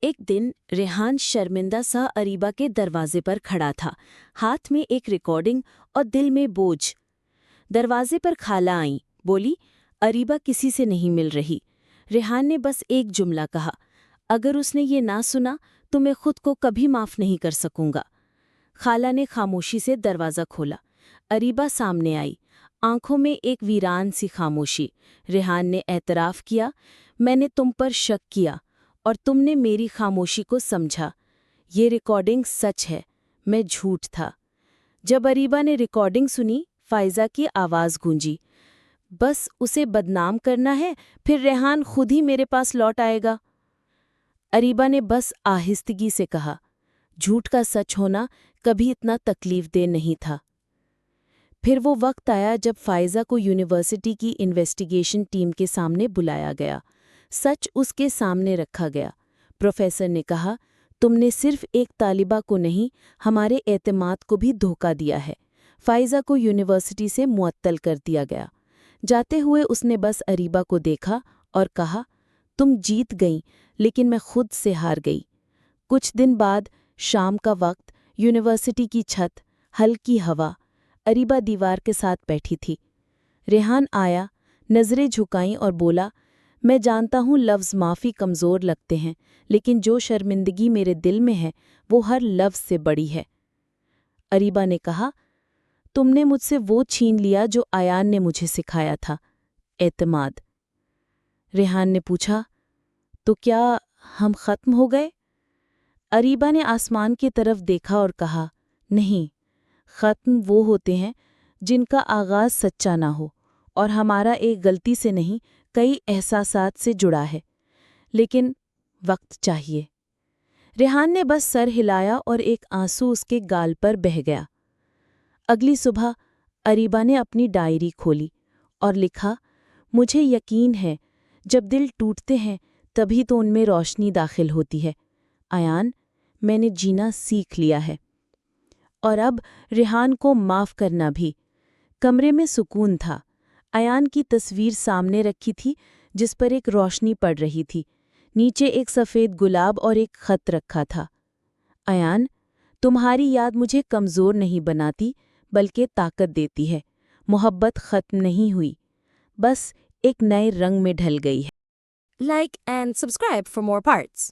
एक दिन रेहान शर्मिंदा सा अरीबा के दरवाजे पर खड़ा था, हाथ में एक रिकॉर्डिंग और दिल में बोझ। दरवाजे पर खाला आई, बोली, अरीबा किसी से नहीं मिल रही। रेहान ने बस एक जुमला कहा, अगर उसने ये ना सुना तो मैं खुद को कभी माफ नहीं कर सकूंगा। खाला ने खामोशी से दरवाज़ा खोला। अरीबा सामने आई, आंखों में एक वीरान सी खामोशी। रेहान ने एतराफ़ किया, मैंने तुम पर शक किया और तुमने मेरी खामोशी को समझा। ये रिकॉर्डिंग सच है, मैं झूठ था। जब अरीबा ने रिकॉर्डिंग सुनी, फ़ाइज़ा की आवाज़ गूंजी, बस उसे बदनाम करना है, फिर रेहान खुद ही मेरे पास लौट आएगा। अरीबा ने बस आहिस्तगी से कहा, झूठ का सच होना कभी इतना तकलीफदेह नहीं था। फिर वो वक्त आया जब फ़ाइज़ा को यूनिवर्सिटी की इन्वेस्टिगेशन टीम के सामने बुलाया गया। सच उसके सामने रखा गया। प्रोफेसर ने कहा, तुमने सिर्फ एक तालिबा को नहीं, हमारे एतमाद को भी धोखा दिया है। फ़ाइज़ा को यूनिवर्सिटी से मुअत्तल कर दिया गया। जाते हुए उसने बस अरीबा को देखा और कहा, तुम जीत गई, लेकिन मैं खुद से हार गई। कुछ दिन बाद, शाम का वक्त, यूनिवर्सिटी की छत, हल्की हवा। अरीबा दीवार के साथ बैठी थी। रेहान आया, नज़रें झुकाईं और बोला, मैं जानता हूँ लफ्ज़ माफ़ी कमज़ोर लगते हैं, लेकिन जो शर्मिंदगी मेरे दिल में है वो हर लफ्ज़ से बड़ी है। अरीबा ने कहा, तुमने मुझसे वो छीन लिया जो आयान ने मुझे सिखाया था, एतमाद। रेहान ने पूछा, तो क्या हम ख़त्म हो गए? अरीबा ने आसमान की तरफ देखा और कहा, नहीं, ख़त्म वो होते हैं जिनका आगाज़ सच्चा ना हो और हमारा एक गलती से नहीं, कई एहसासात से जुड़ा है। लेकिन वक्त चाहिए। रेहान ने बस सर हिलाया और एक आंसू उसके गाल पर बह गया। अगली सुबह अरीबा ने अपनी डायरी खोली और लिखा, मुझे यकीन है जब दिल टूटते हैं तभी तो उनमें रोशनी दाखिल होती है। आयान, मैंने जीना सीख लिया है। और अब रेहान को माफ़ करना भी। कमरे में सुकून था। आयान की तस्वीर सामने रखी थी जिस पर एक रोशनी पड़ रही थी। नीचे एक सफ़ेद गुलाब और एक खत रखा था। आयान, तुम्हारी याद मुझे कमज़ोर नहीं बनाती बल्कि ताकत देती है। मोहब्बत ख़त्म नहीं हुई, बस एक नए रंग में ढल गई है। Like and subscribe for more parts.